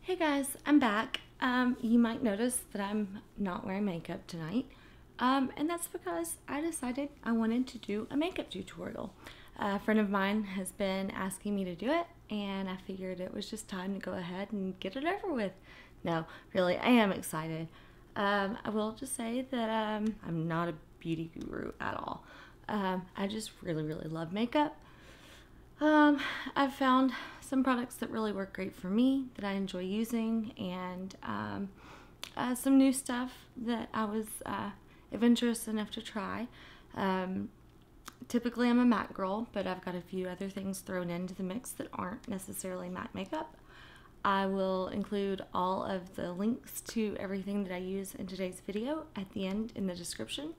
Hey guys, I'm back. You might notice that I'm not wearing makeup tonight, and that's because I decided I wanted to do a makeup tutorial. A friend of mine has been asking me to do it, and I figured it was just time to go ahead and get it over with. No, really, I am excited. I will just say that I'm not a beauty guru at all. I just really love makeup. I've found some products that really work great for me, that I enjoy using, and some new stuff that I was adventurous enough to try. Typically I'm a matte girl, but I've got a few other things thrown into the mix that aren't necessarily matte makeup. I will include all of the links to everything that I use in today's video at the end in the description.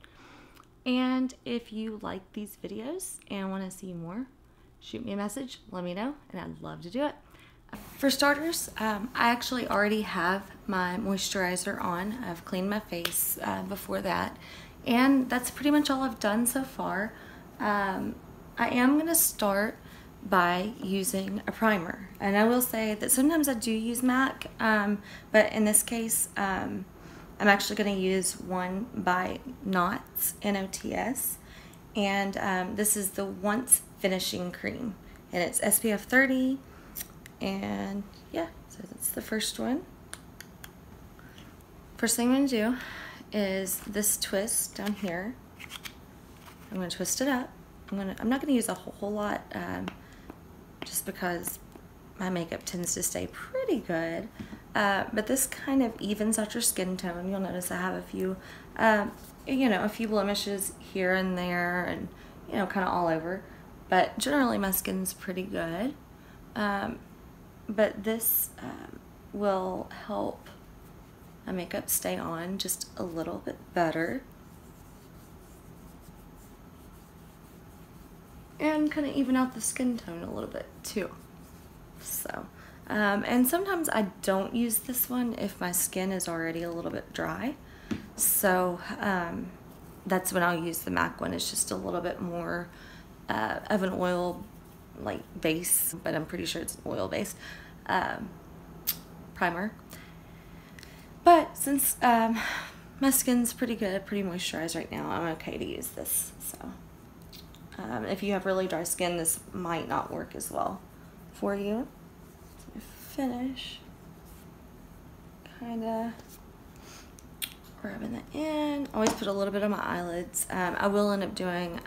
And if you like these videos and want to see more, shoot me a message, let me know, and I'd love to do it. For starters, I actually already have my moisturizer on. I've cleaned my face before that, and that's pretty much all I've done so far. I am going to start by using a primer, and I will say that sometimes I do use MAC, but in this case I'm actually going to use one by Knots, N-O-T-S, and this is the Once Finishing Cream, and it's SPF 30, and yeah, so that's the first one. First thing I'm going to do is this twist down here. I'm going to twist it up. I'm not going to use a whole lot, just because my makeup tends to stay pretty good, but this kind of evens out your skin tone. You'll notice I have a few, a few blemishes here and there, and kind of all over. But generally my skin's pretty good, but this will help my makeup stay on just a little bit better and kind of even out the skin tone a little bit too. So, and sometimes I don't use this one if my skin is already a little bit dry, so that's when I'll use the MAC one. It's just a little bit more of an oil like base, but I'm pretty sure it's an oil based primer. But since my skin's pretty good, pretty moisturized right now, I'm okay to use this. So if you have really dry skin, this might not work as well for you. So finish kind of rubbing that in. Always put a little bit on my eyelids. I will end up doing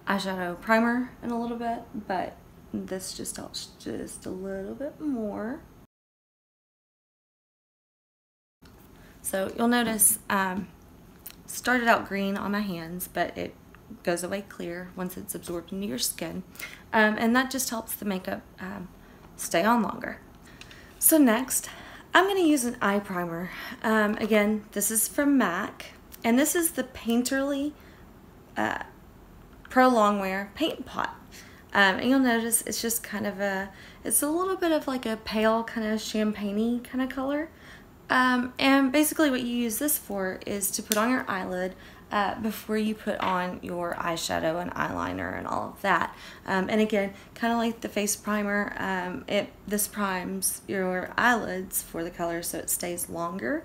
eyeshadow primer in a little bit, but this just helps just a little bit more. So you'll notice started out green on my hands, but it goes away clear once it's absorbed into your skin, and that just helps the makeup stay on longer. So next I'm going to use an eye primer. Again, this is from MAC, and this is the Painterly Pro Longwear Paint Pot. And you'll notice it's just kind of it's a little bit of like a pale kind of champagne-y kind of color. And basically what you use this for is to put on your eyelid before you put on your eyeshadow and eyeliner and all of that. And again, kind of like the face primer, this primes your eyelids for the color so it stays longer.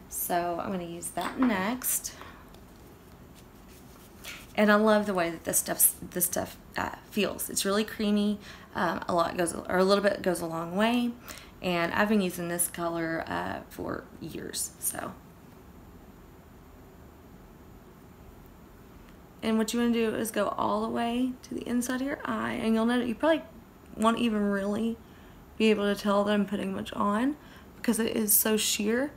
So I'm going to use that next. And I love the way that this stuff feels. It's really creamy. A little bit goes a long way. And I've been using this color for years. So, and what you want to do is go all the way to the inside of your eye, and you'll notice you probably won't even really be able to tell that I'm putting much on because it is so sheer.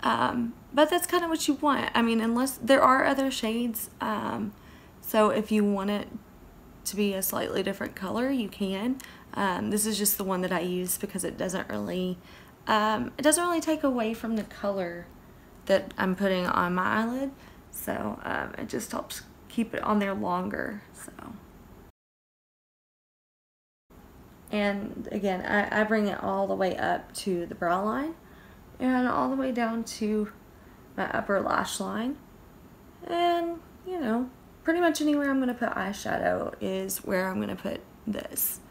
But that's kind of what you want. I mean, unless there are other shades. So if you want it to be a slightly different color, you can. This is just the one that I use because it doesn't really take away from the color that I'm putting on my eyelid. So it just helps keep it on there longer. So, and again, I bring it all the way up to the brow line and all the way down to my upper lash line, and pretty much anywhere I'm going to put eyeshadow is where I'm going to put this.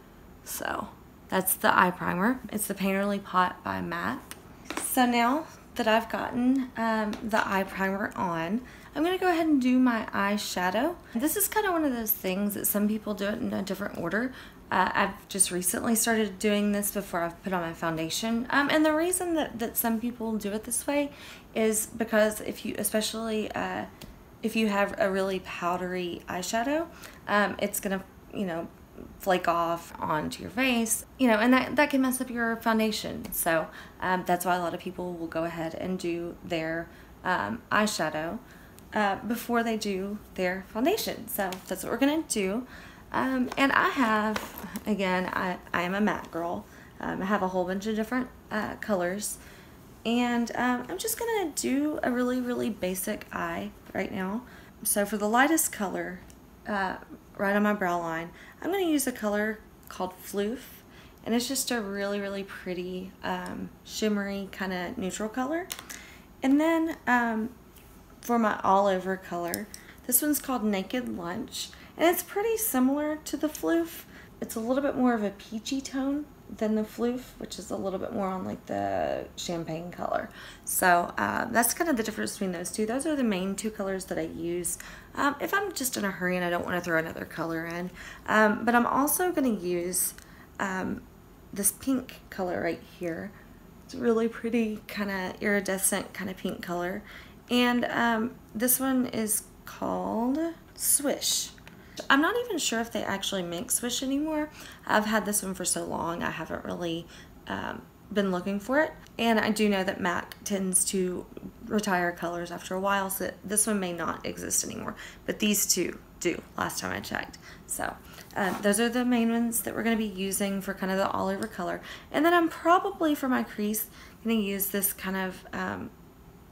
So That's the eye primer. It's the Painterly Pot by MAC. So now that I've gotten the eye primer on, I'm going to go ahead and do my eyeshadow. This is kind of one of those things that some people do it in a different order. I've just recently started doing this before I've put on my foundation. And the reason that some people do it this way is because if you, especially if you have a really powdery eyeshadow, it's going to, you know, flake off onto your face, you know, and that can mess up your foundation. So that's why a lot of people will go ahead and do their eyeshadow before they do their foundation. So that's what we're gonna do. And I have, again, I am a matte girl. I have a whole bunch of different colors, and I'm just gonna do a really basic eye right now. So for the lightest color, right on my brow line, I'm going to use a color called Floof, and it's just a really pretty shimmery kind of neutral color. And then for my all over color, this one's called Naked Lunch, and it's pretty similar to the Floof. It's a little bit more of a peachy tone than the Floof, which is a little bit more on like the champagne color. So that's kind of the difference between those two. Those are the main two colors that I use if I'm just in a hurry and I don't want to throw another color in. But I'm also going to use this pink color right here. It's a really pretty kind of iridescent kind of pink color. And this one is called Swish. I'm not even sure if they actually make Swish anymore. I've had this one for so long, I haven't really been looking for it. And I do know that MAC tends to retire colors after a while, so this one may not exist anymore. But these two do, last time I checked. So those are the main ones that we're going to be using for kind of the all over color. And then I'm probably, for my crease, going to use this kind of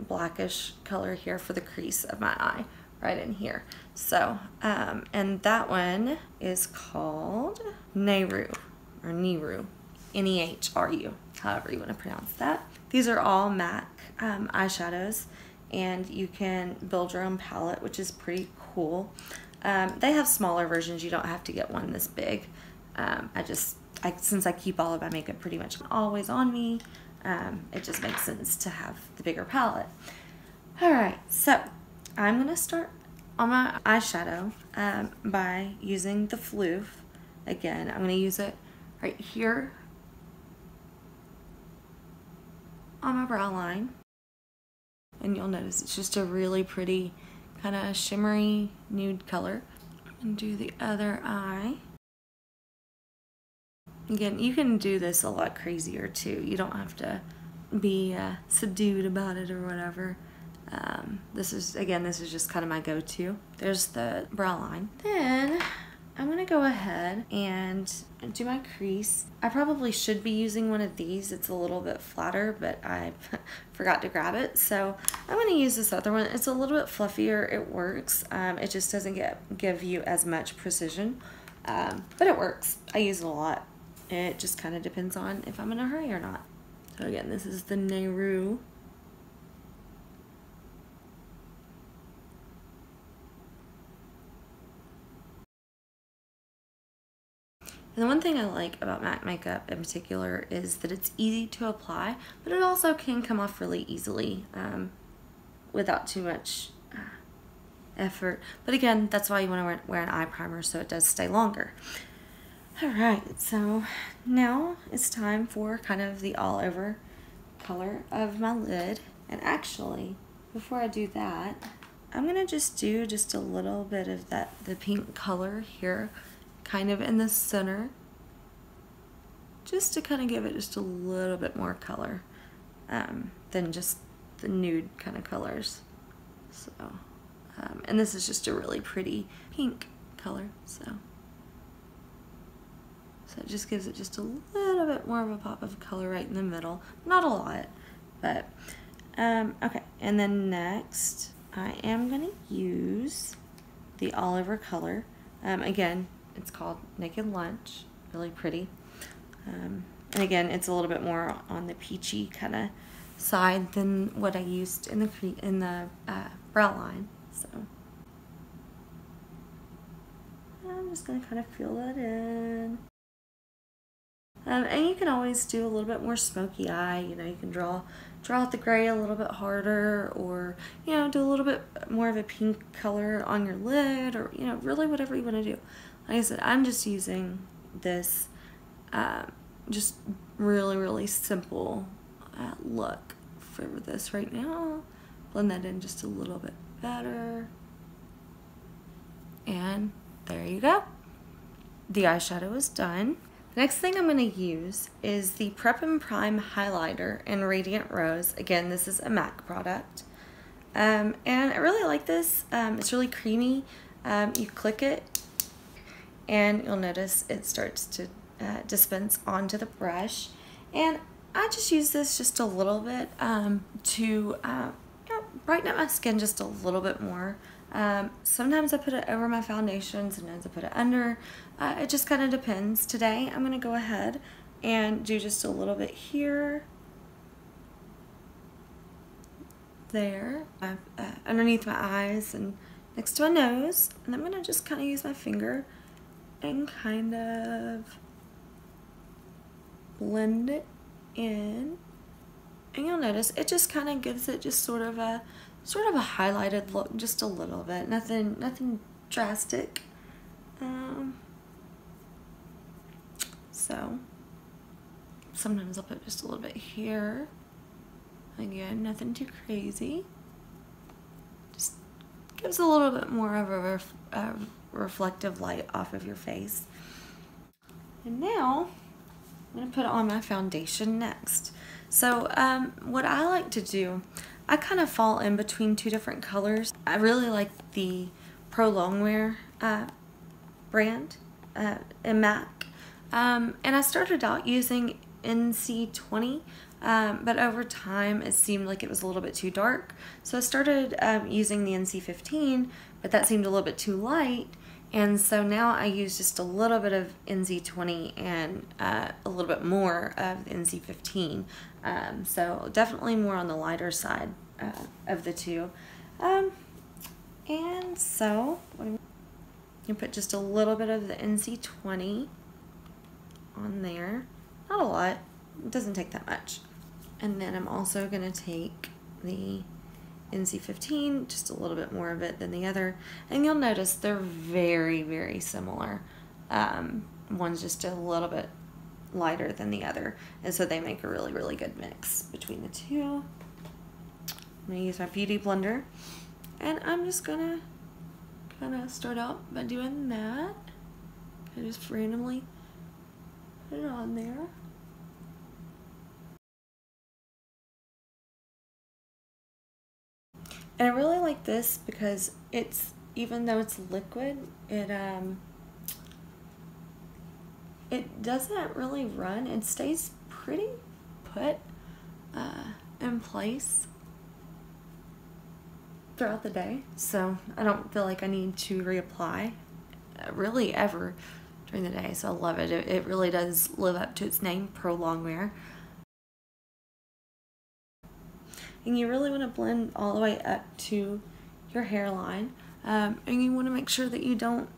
blackish color here for the crease of my eye, right in here. So, and that one is called Nehru, or Nehru, N-E-H-R-U, however you want to pronounce that. These are all MAC eyeshadows, and you can build your own palette, which is pretty cool. They have smaller versions. You don't have to get one this big. Since I keep all of my makeup pretty much always on me, it just makes sense to have the bigger palette. Alright, so I'm going to start on my eyeshadow by using the Floof. Again, I'm going to use it right here on my brow line. And you'll notice it's just a really pretty kind of shimmery nude color. And do the other eye. Again, you can do this a lot crazier too. You don't have to be subdued about it or whatever. This is just kind of my go-to. There's the brow line. Then I'm gonna go ahead and do my crease. I probably should be using one of these. It's a little bit flatter, but I forgot to grab it. So I'm gonna use this other one. It's a little bit fluffier. It works. It just doesn't give you as much precision, but it works. I use it a lot. It just kind of depends on if I'm in a hurry or not. So again, this is the Nehru. And the one thing I like about MAC makeup in particular is that it's easy to apply, but it also can come off really easily without too much effort. But again, that's why you want to wear an eye primer, so it does stay longer. Alright, so now it's time for kind of the all over color of my lid. And actually, before I do that, I'm going to just do just a little bit of the pink color here, kind of in the center, just to kind of give it just a little bit more color than just the nude kind of colors. So, and this is just a really pretty pink color, so it just gives it just a little bit more of a pop of color right in the middle. Not a lot, but okay. And then next, I am going to use the all over color. Again, it's called Naked Lunch. Really pretty. And again, it's a little bit more on the peachy kind of side than what I used in the brow line. So I'm just going to kind of fill that in. And you can always do a little bit more smoky eye. You know, you can draw out the gray a little bit harder, or, you know, do a little bit more of a pink color on your lid, or, you know, really whatever you want to do. Like I said, I'm just using this just really simple look for this right now. Blend that in just a little bit better. And there you go. The eyeshadow is done. The next thing I'm going to use is the Prep and Prime highlighter in Radiant Rose. Again, this is a MAC product. And I really like this. It's really creamy. You click it and you'll notice it starts to dispense onto the brush. And I just use this just a little bit to you know, brighten up my skin just a little bit more. Sometimes I put it over my foundation, sometimes I put it under. It just kind of depends. Today I'm going to go ahead and do just a little bit here, there, underneath my eyes and next to my nose. And I'm going to just kind of use my finger and kind of blend it in. And you'll notice it just kind of gives it just sort of a highlighted look, just a little bit. Nothing drastic. So sometimes I'll put just a little bit here. Again, nothing too crazy. Just gives a little bit more of a reflective light off of your face. And now I'm going to put on my foundation next. So what I like to do, I kind of fall in between two different colors. I really like the Pro Longwear brand in MAC. And I started out using NC20, but over time it seemed like it was a little bit too dark. So I started using the NC15, but that seemed a little bit too light. And so now I use just a little bit of NC20 and a little bit more of the NC15. So definitely more on the lighter side of the two. And so you put just a little bit of the NC20 on there. Not a lot. It doesn't take that much. And then I'm also going to take the NC15, just a little bit more of it than the other. And you'll notice they're very similar. One's just a little bit lighter than the other. And so they make a really good mix between the two. I'm going to use my Beauty Blender. And I'm just going to kind of start out by doing that. I just randomly put it on there. And I really like this because it's, even though it's liquid, it doesn't really run. It stays pretty put in place throughout the day. So I don't feel like I need to reapply really ever during the day. So I love it. It really does live up to its name, Pro Longwear. And you really want to blend all the way up to your hairline. And you want to make sure that you don't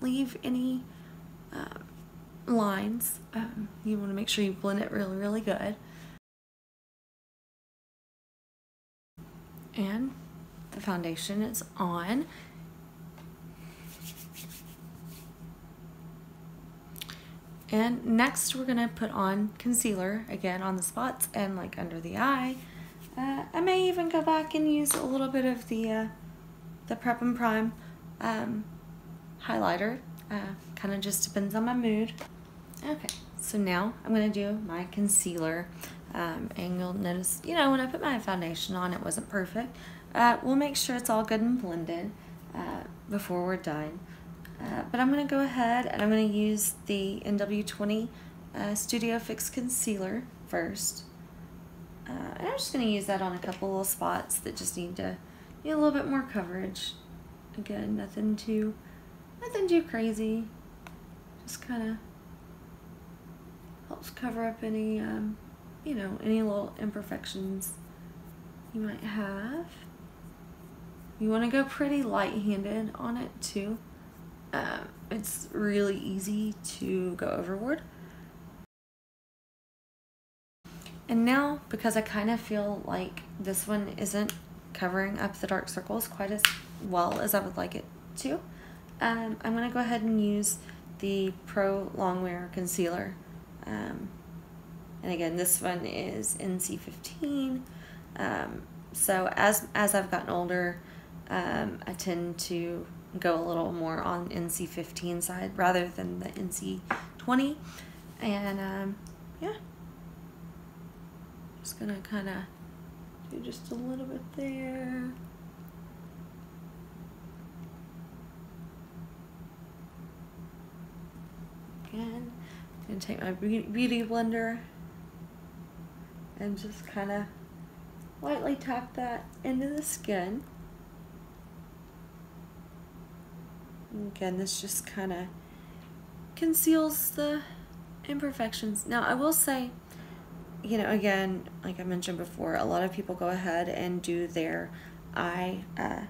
leave any lines. You want to make sure you blend it really good. And the foundation is on. And next we're going to put on concealer, again on the spots and like under the eye. I may even go back and use a little bit of the Prep and Prime highlighter. Kind of just depends on my mood. Okay, so now I'm going to do my concealer. And you'll notice, you know, when I put my foundation on, it wasn't perfect. We'll make sure it's all good and blended before we're done. But I'm going to go ahead and I'm going to use the NW20 Studio Fix Concealer first. And I'm just going to use that on a couple little spots that just need a little bit more coverage. Again, nothing too crazy. Just kind of helps cover up any, you know, any little imperfections you might have. You want to go pretty light-handed on it too. It's really easy to go overboard. And now, because I kind of feel like this one isn't covering up the dark circles quite as well as I would like it to, I'm going to go ahead and use the Pro Longwear Concealer. And again, this one is NC15. So as I've gotten older, I tend to go a little more on NC15 side rather than the NC20. And yeah. Just gonna kind of do just a little bit there. Again, I'm gonna take my beauty blender and just kind of lightly tap that into the skin. And again, this just kind of conceals the imperfections. Now, I will say, you know, again, like I mentioned before, a lot of people go ahead and do their eye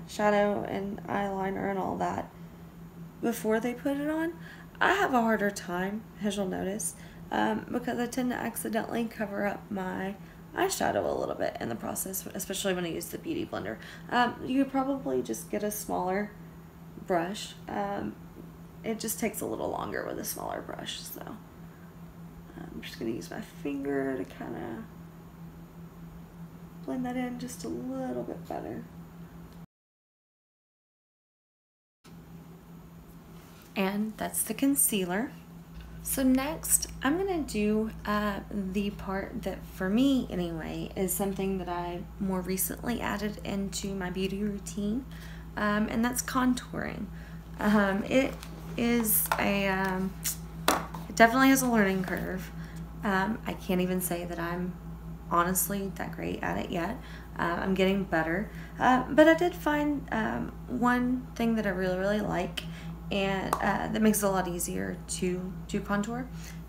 shadow and eyeliner and all that before they put it on. I have a harder time, as you'll notice, because I tend to accidentally cover up my eyeshadow a little bit in the process, especially when I use the beauty blender. You could probably just get a smaller brush. It just takes a little longer with a smaller brush, so I'm just going to use my finger to kind of blend that in just a little bit better. And that's the concealer. So next, I'm going to do the part that, for me anyway, is something that I more recently added into my beauty routine, and that's contouring. It is a... It definitely has a learning curve. I can't even say that I'm honestly that great at it yet. I'm getting better. But I did find one thing that I really like, and that makes it a lot easier to do contour.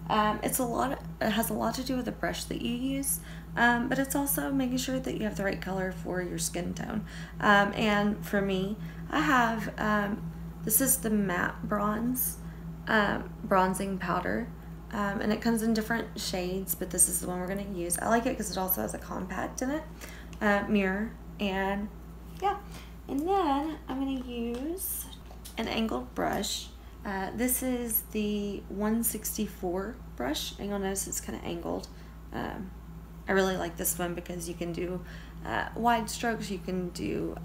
It has a lot to do with the brush that you use, but it's also making sure that you have the right color for your skin tone. And for me, I have, this is the matte bronze bronzing powder, and it comes in different shades, but this is the one we're going to use. I like it because it also has a compact in it, mirror, and yeah. And then I'm going to use an angled brush. This is the 164 brush, and you'll notice it's kind of angled. I really like this one because you can do wide strokes, you can do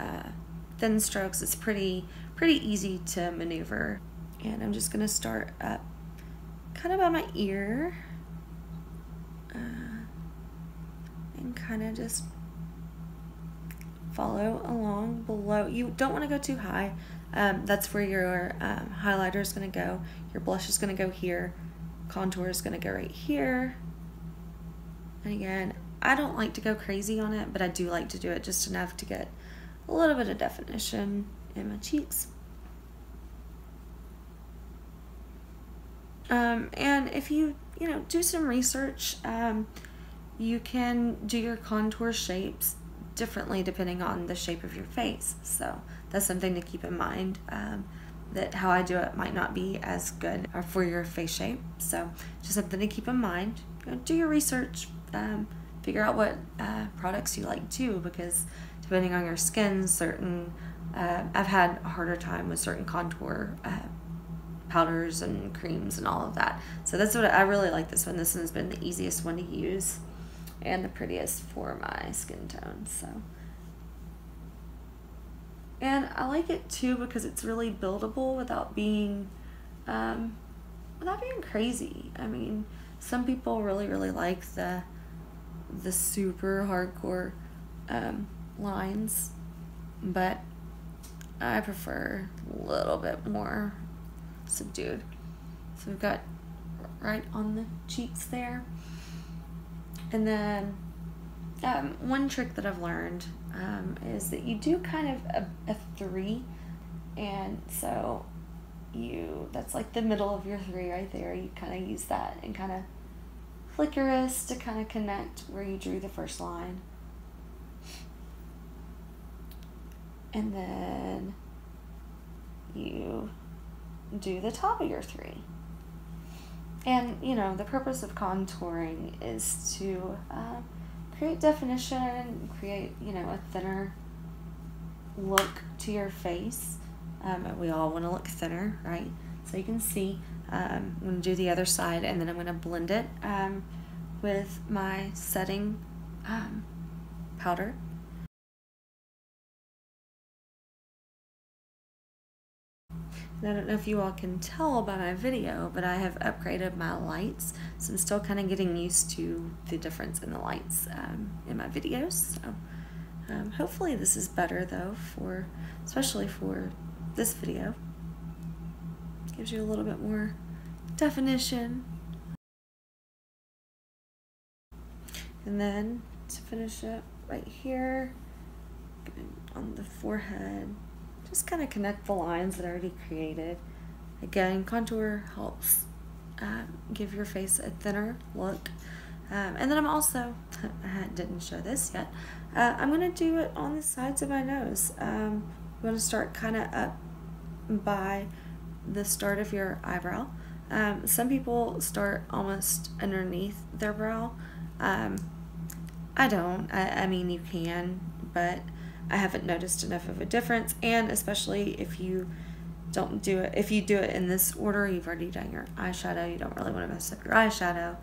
thin strokes. It's pretty easy to maneuver. And I'm just gonna start up kind of by my ear, and kind of just follow along below. You don't want to go too high. That's where your highlighter is going to go. Your blush is going to go here. Contour is going to go right here. And again, I don't like to go crazy on it, but I do like to do it just enough to get a little bit of definition in my cheeks. And if you do some research, you can do your contour shapes differently depending on the shape of your face. So that's something to keep in mind, that how I do it might not be as good for your face shape. So just something to keep in mind. Do your research, figure out what products you like too, because depending on your skin, I've had a harder time with certain contour powders and creams and all of that. So that's what I really like. This one has been the easiest one to use and the prettiest for my skin tone. So, and I like it too because it's really buildable without being crazy. I mean, some people really like the super hardcore lines, but I prefer a little bit more subdued. So we've got right on the cheeks there. And then one trick that I've learned is that you do kind of a 3, and so that's like the middle of your 3 right there. You kind of use that and kind of flick your wrist to kind of connect where you drew the first line. And then you do the top of your 3. And, you know, the purpose of contouring is to create definition, create, you know, a thinner look to your face. We all want to look thinner, right? So you can see, I'm going to do the other side, and then I'm going to blend it with my setting powder. And I don't know if you all can tell by my video, but I have upgraded my lights, so I'm still kind of getting used to the difference in the lights in my videos. So hopefully this is better though, especially for this video. Gives you a little bit more definition. And then to finish up right here on the forehead, just kind of connect the lines that I already created. Again, contour helps give your face a thinner look. And then I'm also, I didn't show this yet, I'm going to do it on the sides of my nose. I'm going to start kind of up by the start of your eyebrow. Some people start almost underneath their brow. I don't. I mean, you can, but I haven't noticed enough of a difference, and especially if you don't do it, if you do it in this order, you've already done your eyeshadow, you don't really want to mess up your eyeshadow.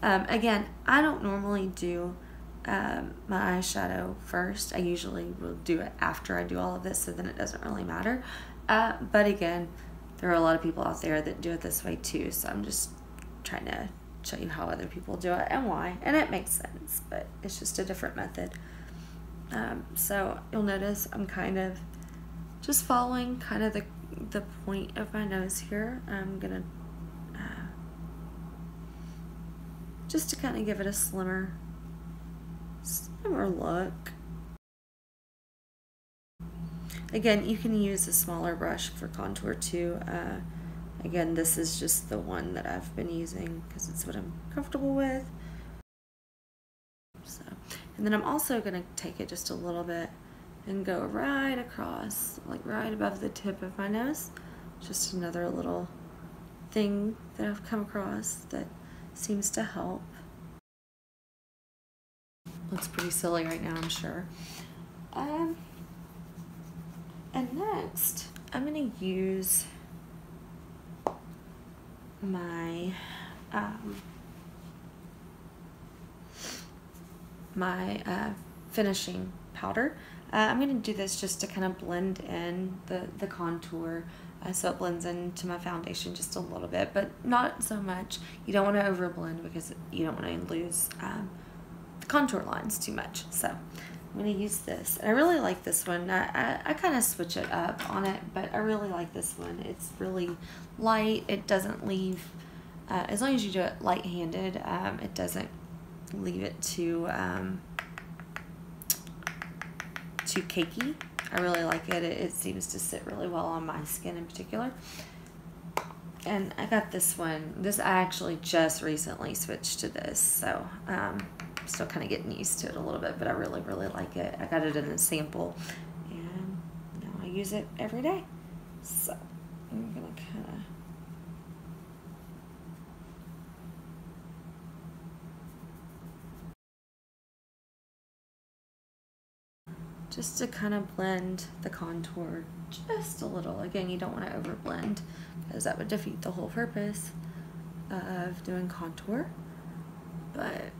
Again, I don't normally do my eyeshadow first. I usually will do it after I do all of this, so then it doesn't really matter. But again, there are a lot of people out there that do it this way too, so I'm just trying to show you how other people do it and why, and it makes sense, but it's just a different method. So you'll notice I'm kind of just following kind of the point of my nose here. I'm gonna just to kind of give it a slimmer look. Again, you can use a smaller brush for contour too. Again, this is just the one that I've been using because it's what I'm comfortable with. So, and then I'm also going to take it just a little bit and go right across, like right above the tip of my nose. Just another little thing that I've come across that seems to help. Looks pretty silly right now, I'm sure. And next, I'm going to use my finishing powder. I'm going to do this just to kind of blend in the contour, so it blends into my foundation just a little bit, but not so much. You don't want to overblend because you don't want to lose the contour lines too much. So I'm going to use this. And I really like this one. I kind of switch it up on it, but I really like this one. It's really light. It doesn't leave, as long as you do it light-handed, it doesn't leave it too cakey. I really like it. It seems to sit really well on my skin in particular. And I got this one. I actually just recently switched to this, so I'm still kind of getting used to it a little bit, but I really, really like it. I got it in a sample, and now I use it every day. So I'm gonna kind of just to kind of blend the contour just a little. Again, you don't want to overblend because that would defeat the whole purpose of doing contour. But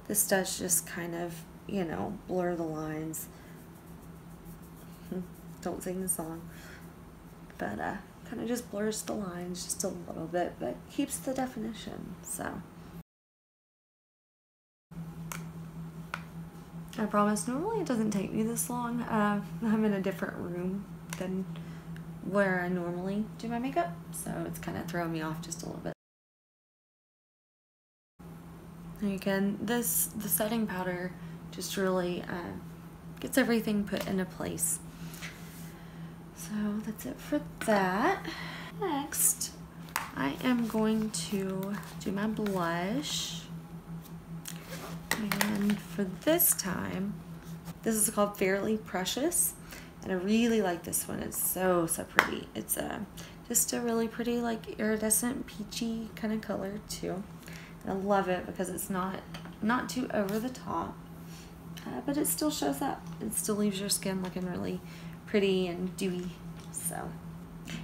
this does just kind of, you know, blur the lines. Don't sing the song. But kind of just blurs the lines just a little bit, but keeps the definition. So I promise, normally it doesn't take me this long. I'm in a different room than where I normally do my makeup, so it's kind of throwing me off just a little bit. And again, the setting powder just really gets everything put into place. So that's it for that. Next, I am going to do my blush. And for this time, this is called Fairly Precious, and I really like this one. It's so pretty. It's Just a really pretty, like, iridescent peachy kind of color too. And I love it because it's not too over the top, but it still shows up. It still leaves your skin looking really pretty and dewy. So,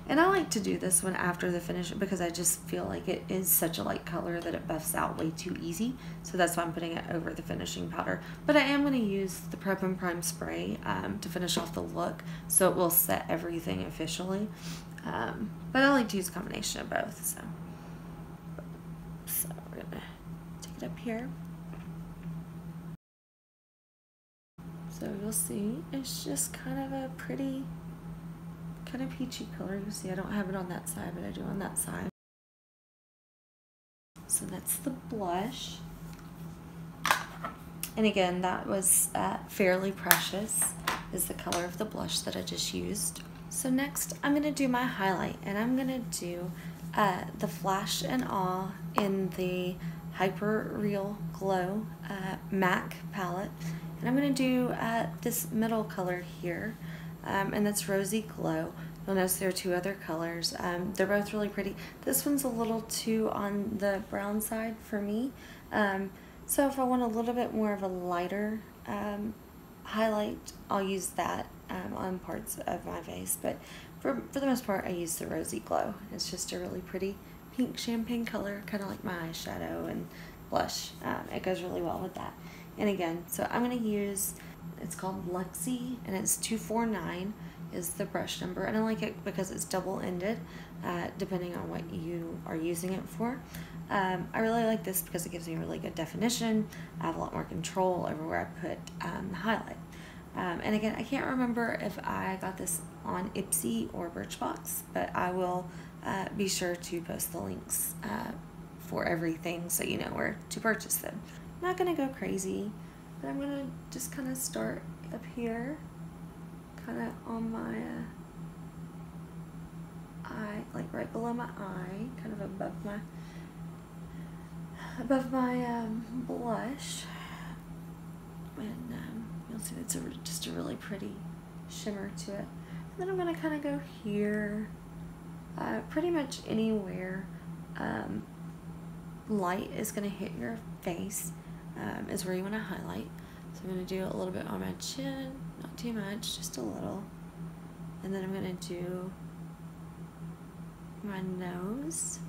and I like to do this one after the finish because I just feel like it is such a light color that it buffs out way too easy. So that's why I'm putting it over the finishing powder. But I am going to use the Prep and Prime spray to finish off the look, so it will set everything officially. But I like to use a combination of both. So we're going to take it up here. So you'll see it's just kind of a pretty, kind of peachy color. You'll see I don't have it on that side, but I do on that side. So that's the blush. And again, that was Fairly Precious is the color of the blush that I just used. So next I'm going to do my highlight, and I'm going to do the Flash and Awe in the Hyper Real Glow MAC palette. And I'm going to do this middle color here, and that's Rosy Glow. You'll notice there are two other colors. They're both really pretty. This one's a little too on the brown side for me. So if I want a little bit more of a lighter highlight, I'll use that on parts of my face. But for the most part, I use the Rosy Glow. It's just a really pretty pink champagne color, kind of like my eyeshadow and blush. It goes really well with that. And again, so I'm going to use, it's called Lexi, and it's 249 is the brush number. And I like it because it's double-ended, depending on what you are using it for. I really like this because it gives me really good definition. I have a lot more control over where I put the highlight. And again, I can't remember if I got this on IPSY or Birchbox, but I will be sure to post the links for everything so you know where to purchase them. I'm not going to go crazy, but I'm going to just kind of start up here, kind of on my eye, like right below my eye, kind of above my blush. And you'll see it's just a really pretty shimmer to it. And then I'm going to kind of go here, pretty much anywhere light is going to hit your face is where you want to highlight. So I'm going to do a little bit on my chin, not too much, just a little. And then I'm going to do my nose.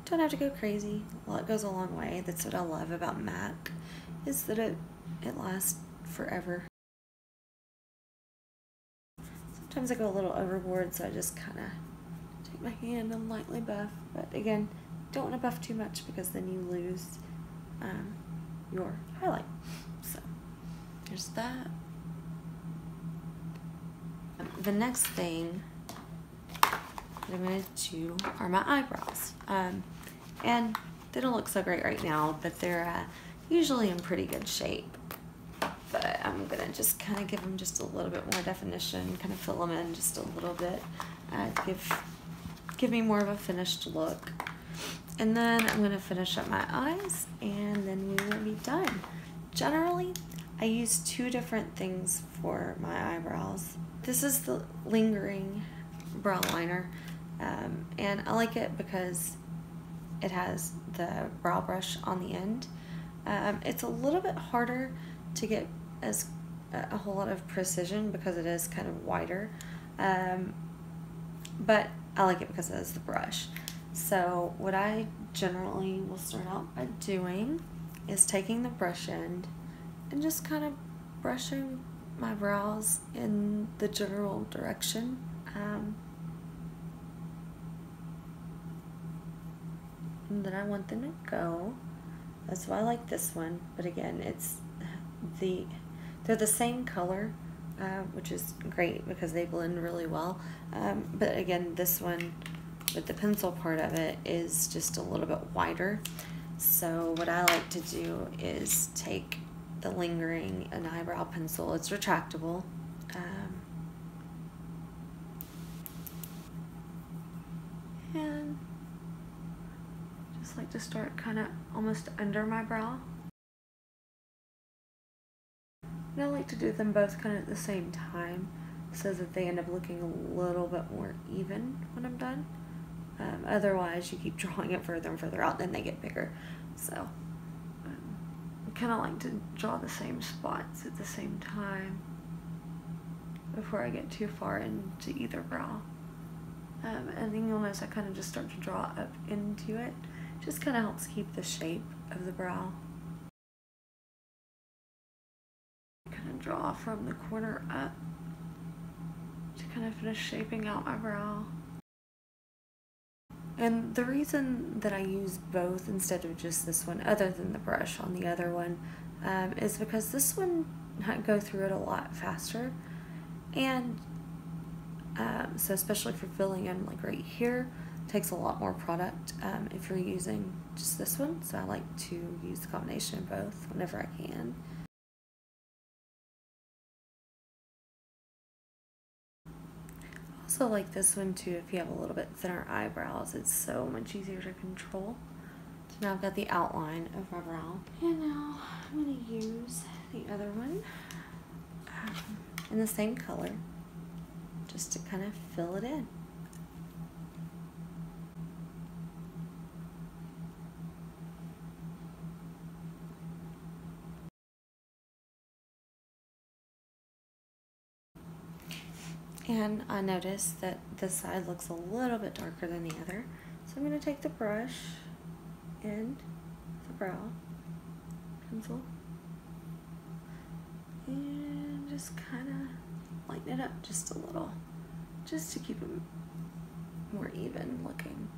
Don't have to go crazy. Well, it goes a long way. That's what I love about MAC, is that it lasts forever. Sometimes I go a little overboard, so I just kind of take my hand and lightly buff. But again, don't want to buff too much because then you lose your highlight. So there's that. The next thing that I'm going to do are my eyebrows. And they don't look so great right now, but they're usually in pretty good shape. But I'm going to just kind of give them just a little bit more definition, kind of fill them in just a little bit, give me more of a finished look. And then I'm going to finish up my eyes, and then we will be done. Generally, I use two different things for my eyebrows. This is the Lingering brow liner, and I like it because it has the brow brush on the end. It's a little bit harder to get a whole lot of precision because it is kind of wider, but I like it because it has the brush. So what I generally will start out by doing is taking the brush end and just kind of brushing my brows in the general direction. And then I want them to go. That's why I like this one. But again, they're the same color, which is great because they blend really well. But again, this one with the pencil part of it is just a little bit wider. So what I like to do is take the Lingering an eyebrow pencil. It's retractable. And just like to start kind of almost under my brow. And I like to do them both kind of at the same time so that they end up looking a little bit more even when I'm done. Otherwise, you keep drawing it further and further out, then they get bigger. So, I kind of like to draw the same spots at the same time before I get too far into either brow. And then you'll notice I kind of just start to draw up into it. Just kind of helps keep the shape of the brow. Kind of draw from the corner up to kind of finish shaping out my brow. And the reason that I use both instead of just this one, other than the brush on the other one, is because this one I go through it a lot faster. And so especially for filling in like right here, takes a lot more product if you're using just this one. So I like to use the combination of both whenever I can. Also like this one too if you have a little bit thinner eyebrows. It's so much easier to control. So now I've got the outline of my brow. And now I'm going to use the other one in the same color just to kind of fill it in. And I noticed that this side looks a little bit darker than the other. So I'm going to take the brush and the brow pencil and just kind of lighten it up just a little, just to keep it more even looking.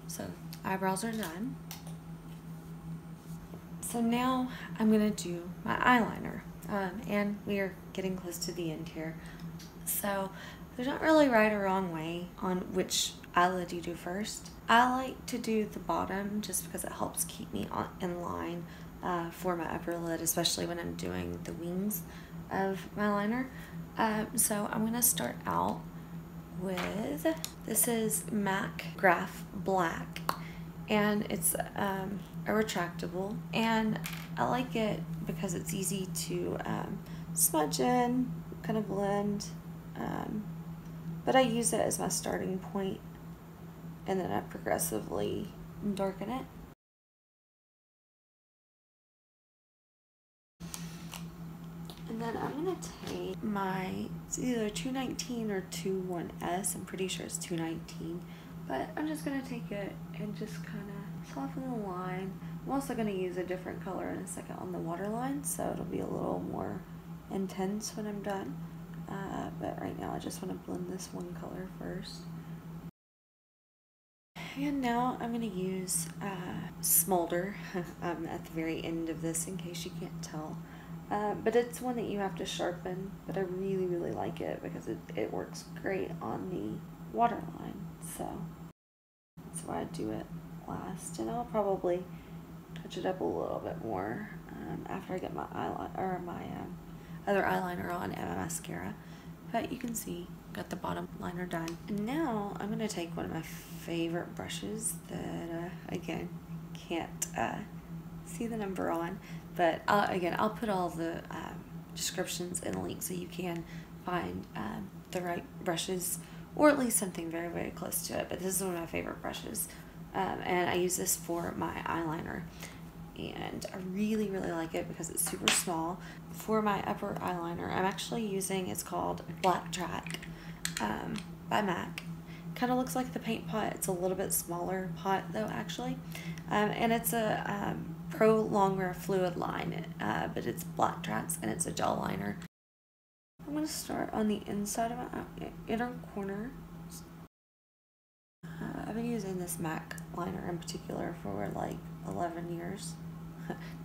So eyebrows are done. So now I'm going to do my eyeliner. And we are getting close to the end here. So there's not really right or wrong way on which eyelid you do first. I like to do the bottom just because it helps keep me in line for my upper lid, especially when I'm doing the wings of my liner. So I'm going to start out with, this is MAC Graph Black. And it's a retractable, and I like it because it's easy to smudge in, kind of blend, but I use it as my starting point, and then I progressively darken it. And then I'm going to take my, it's either 219 or 21S, I'm pretty sure it's 219. But I'm just going to take it and just kind of soften the line. I'm also going to use a different color in a second on the waterline, so it'll be a little more intense when I'm done. But right now I just want to blend this one color first. And now I'm going to use Smolder at the very end of this in case you can't tell. But it's one that you have to sharpen, but I really, really like it because it works great on the waterline. So that's why I do it last, and I'll probably touch it up a little bit more after I get my eyeliner or my other eyeliner on and my mascara. But you can see, got the bottom liner done. And now I'm going to take one of my favorite brushes that again can't see the number on, but I'll put all the descriptions and links so you can find the right brushes, or at least something very, very close to it. But this is one of my favorite brushes, and I use this for my eyeliner, and I really, really like it because it's super small. For my upper eyeliner, I'm actually using, it's called Blacktrack by MAC. Kind of looks like the paint pot. It's a little bit smaller pot though, actually, and it's a Pro Longwear Fluidline, but it's Blacktrack's and it's a gel liner. I'm going to start on the inside of my inner corner. I've been using this MAC liner in particular for like 11 years.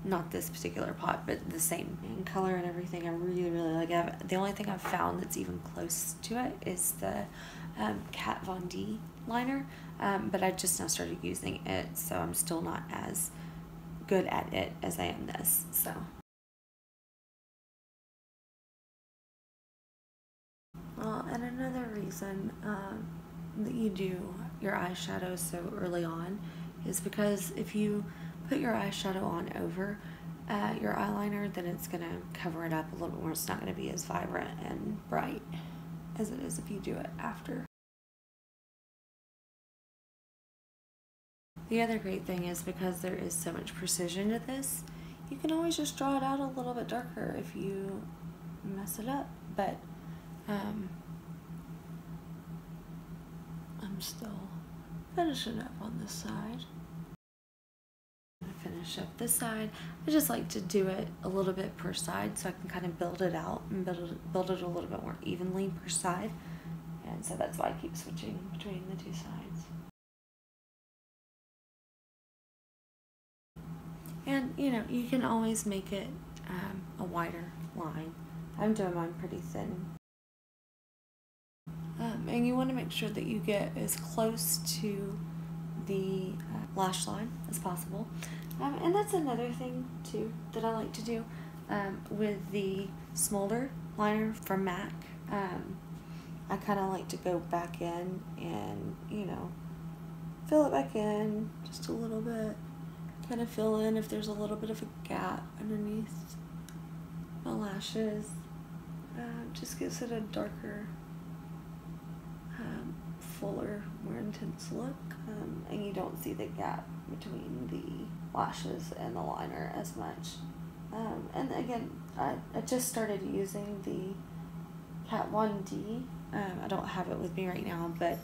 Not this particular pot, but the same color and everything. I really, really like it. The only thing I've found that's even close to it is the Kat Von D liner, but I just now started using it, so I'm still not as good at it as I am this. So. And another reason that you do your eyeshadow so early on is because if you put your eyeshadow on over, your eyeliner, then it's going to cover it up a little bit more. It's not going to be as vibrant and bright as it is if you do it after. The other great thing is because there is so much precision to this, you can always just draw it out a little bit darker if you mess it up, but I'm still finishing up on this side. I'm gonna finish up this side. I just like to do it a little bit per side so I can kind of build it out and build it a little bit more evenly per side, and so that's why I keep switching between the two sides. And you know, you can always make it a wider line. I'm doing mine pretty thin. And you want to make sure that you get as close to the lash line as possible. And that's another thing too that I like to do with the smolder liner from MAC. I kind of like to go back in and, you know, fill it back in just a little bit. Kind of fill in if there's a little bit of a gap underneath my lashes. Just gives it a darker, fuller, more intense look, and you don't see the gap between the lashes and the liner as much. And again, I just started using the Kat Von D. I don't have it with me right now, but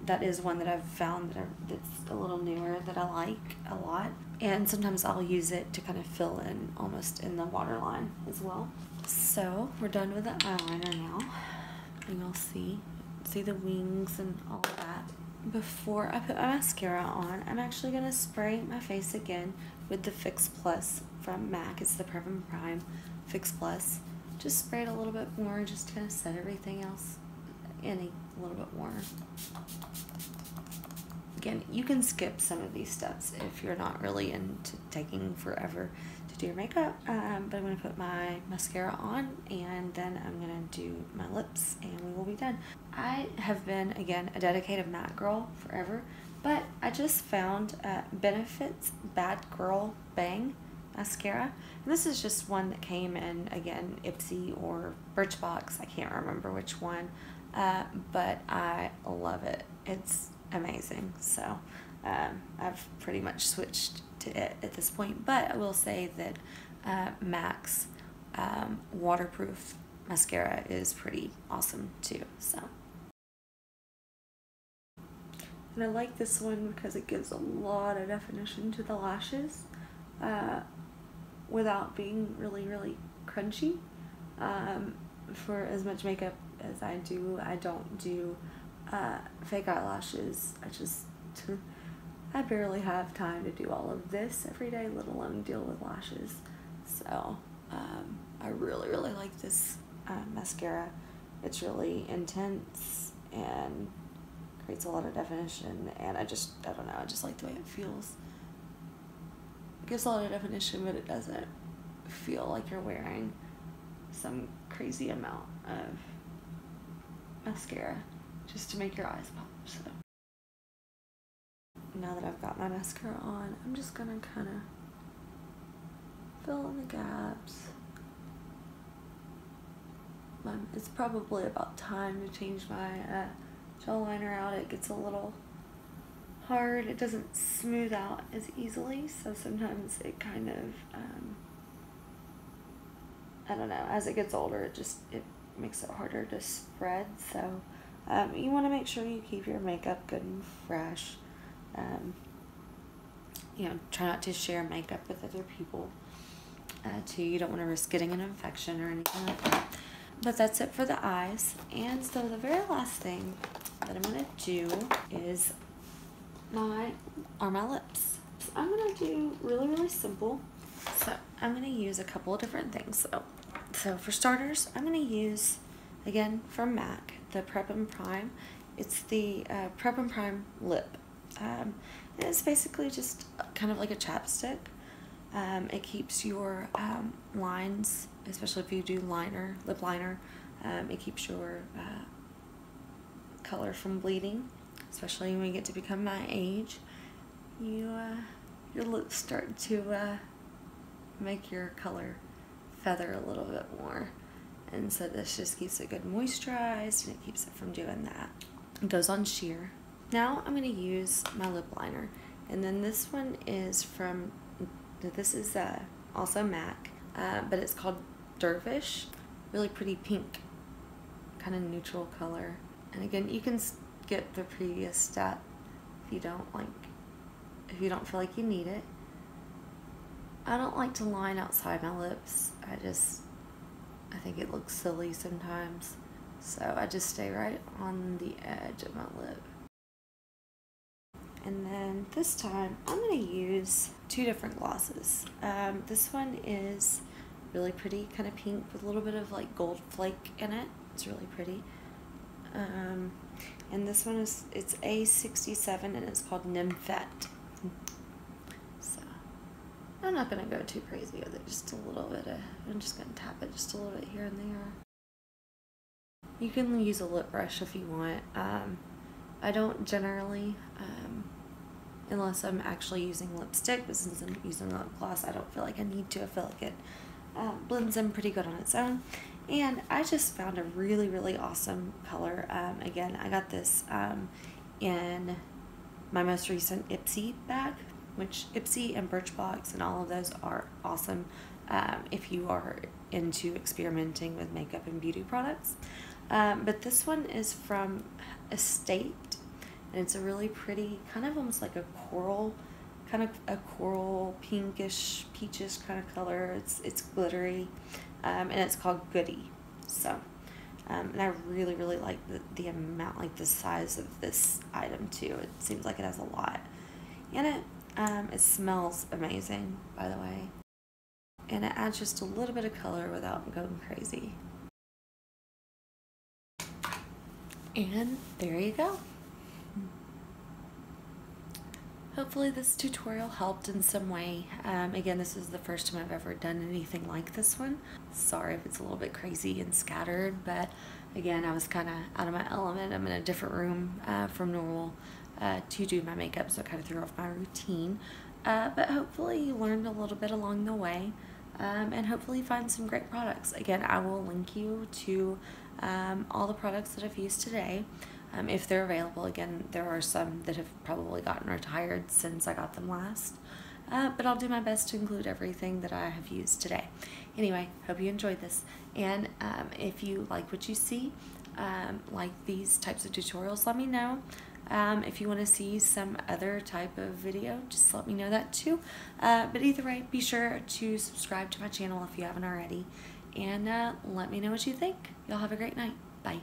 that is one that I've found that's a little newer that I like a lot, and sometimes I'll use it to kind of fill in almost in the waterline as well. So we're done with the eyeliner now, and you'll see the wings and all of that. Before I put my mascara on, I'm actually going to spray my face again with the Fix Plus from MAC. It's the Prep and Prime Fix Plus. Just spray it a little bit more just to kind of set everything else in a little bit more. Again, you can skip some of these steps if you're not really into taking forever to do your makeup, but I'm going to put my mascara on, and then I'm going to do my lips, and we will be done. I have been, again, a dedicated MAC girl forever, but I just found Benefit's Bad Girl Bang mascara. And this is just one that came in, again, IPSY or Birchbox. I can't remember which one, but I love it. It's amazing. So I've pretty much switched to it at this point, but I will say that MAC's waterproof mascara is pretty awesome too. So, and I like this one because it gives a lot of definition to the lashes without being really crunchy. For as much makeup as I do, I don't do fake eyelashes. I barely have time to do all of this every day, let alone deal with lashes. So I really like this mascara. It's really intense and creates a lot of definition, and I don't know, I just like the way it feels. It gives a lot of definition, but it doesn't feel like you're wearing some crazy amount of mascara just to make your eyes pop. So now that I've got my mascara on, I'm just gonna kind of fill in the gaps. It's probably about time to change my gel liner out. It gets a little hard. It doesn't smooth out as easily, so sometimes it kind of I don't know, as it gets older it makes it harder to spread. So you want to make sure you keep your makeup good and fresh. You know, try not to share makeup with other people too. You don't want to risk getting an infection or anything like that. But that's it for the eyes. And so the very last thing that I'm going to do is my lips. So I'm going to do really simple. So I'm going to use a couple of different things. So for starters, I'm going to use, again, from MAC, the Prep and Prime. It's the Prep and Prime lip. And it's basically just kind of like a chapstick. It keeps your lines, especially if you do lip liner, it keeps your color from bleeding, especially when you get to become my age. Your lips start to make your color feather a little bit more. And so this just keeps it good moisturized, and it keeps it from doing that. It goes on sheer. Now I'm going to use my lip liner, and then this one is from, this is also MAC, but it's called Dervish. Really pretty pink, kind of neutral color. And again, you can skip the previous step if you don't feel like you need it. I don't like to line outside my lips. I think it looks silly sometimes. So I just stay right on the edge of my lip. And then this time I'm going to use two different glosses. This one is really pretty, kind of pink with a little bit of like gold flake in it. It's really pretty. And this one it's A67 and it's called Nymphet. So I'm not going to go too crazy with it, just a little bit. I'm just going to tap it just a little bit here and there. You can use a lip brush if you want. I don't generally, unless I'm actually using lipstick, but since I'm using lip gloss, I don't feel like I need to. I feel like it blends in pretty good on its own. And I just found a really, really awesome color. Again, I got this in my most recent IPSY bag, which IPSY and Birchbox and all of those are awesome if you are into experimenting with makeup and beauty products. But this one is from Estate, and it's a really pretty, kind of almost like a coral, pinkish, peachish kind of color. It's glittery, and it's called Goodie. So, and I really, really like the amount, like the size of this item too. It seems like it has a lot in it. It smells amazing, by the way, and it adds just a little bit of color without going crazy. And there you go. Hopefully this tutorial helped in some way. Again, this is the first time I've ever done anything like this one. Sorry if it's a little bit crazy and scattered, but again, I was kind of out of my element. I'm in a different room from normal to do my makeup, so it kind of threw off my routine. But hopefully you learned a little bit along the way, and hopefully find some great products. Again, I will link you to all the products that I've used today. If they're available. Again, there are some that have probably gotten retired since I got them last, but I'll do my best to include everything that I have used today. Anyway, hope you enjoyed this, and if you like what you see, like these types of tutorials, let me know. If you want to see some other type of video, just let me know that too. But either way, be sure to subscribe to my channel if you haven't already, and let me know what you think. Y'all have a great night. Bye.